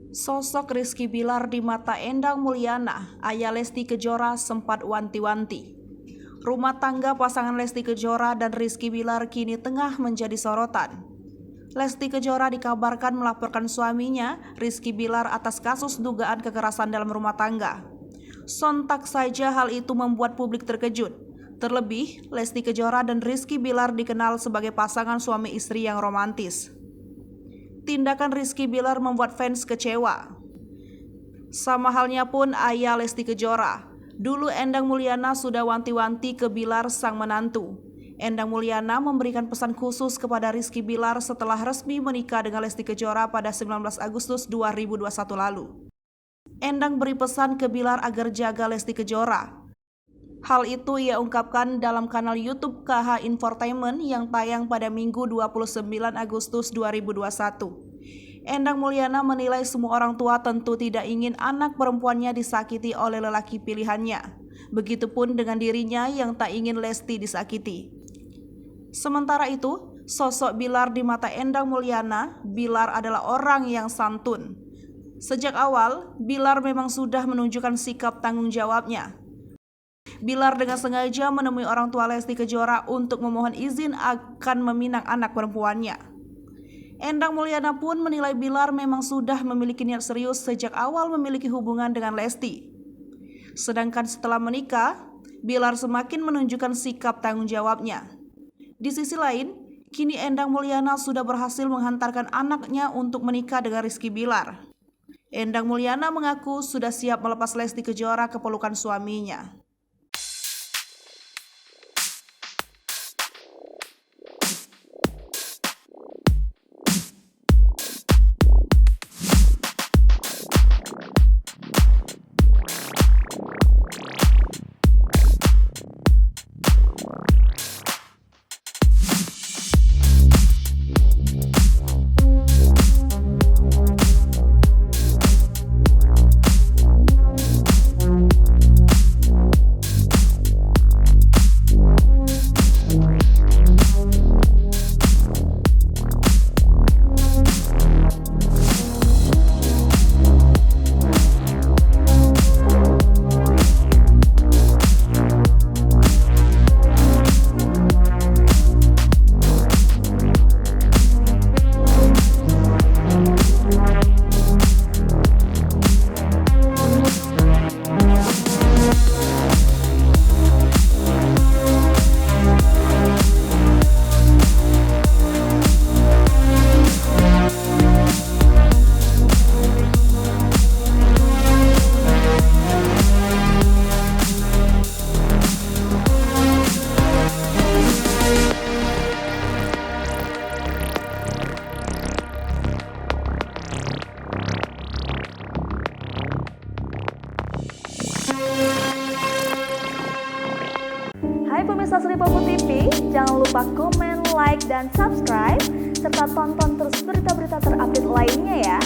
Sosok Rizky Bilar di mata Endang Mulyana, ayah Lesti Kejora sempat wanti-wanti. Rumah tangga pasangan Lesti Kejora dan Rizky Bilar kini tengah menjadi sorotan. Lesti Kejora dikabarkan melaporkan suaminya, Rizky Bilar, atas kasus dugaan kekerasan dalam rumah tangga. Sontak saja hal itu membuat publik terkejut. Terlebih, Lesti Kejora dan Rizky Bilar dikenal sebagai pasangan suami istri yang romantis. Tindakan Rizky Bilar membuat fans kecewa. Sama halnya pun ayah Lesti Kejora. Dulu Endang Mulyana sudah wanti-wanti ke Bilar sang menantu. Endang Mulyana memberikan pesan khusus kepada Rizky Bilar setelah resmi menikah dengan Lesti Kejora pada 19 Agustus 2021 lalu. Endang beri pesan ke Bilar agar jaga Lesti Kejora. Hal itu ia ungkapkan dalam kanal YouTube KH Infotainment yang tayang pada Minggu 29 Agustus 2021. Endang Mulyana menilai semua orang tua tentu tidak ingin anak perempuannya disakiti oleh lelaki pilihannya. Begitupun dengan dirinya yang tak ingin Lesti disakiti. Sementara itu, sosok Bilar di mata Endang Mulyana, Bilar adalah orang yang santun. Sejak awal, Bilar memang sudah menunjukkan sikap tanggung jawabnya. Bilar dengan sengaja menemui orang tua Lesti Kejora untuk memohon izin akan meminang anak perempuannya. Endang Mulyana pun menilai Bilar memang sudah memiliki niat serius sejak awal memiliki hubungan dengan Lesti. Sedangkan setelah menikah, Bilar semakin menunjukkan sikap tanggung jawabnya. Di sisi lain, kini Endang Mulyana sudah berhasil menghantarkan anaknya untuk menikah dengan Rizky Bilar. Endang Mulyana mengaku sudah siap melepas Lesti Kejora ke pelukan suaminya. Hai pemirsa Sri Popo TV, jangan lupa komen, like, dan subscribe, serta tonton terus berita-berita terupdate lainnya ya.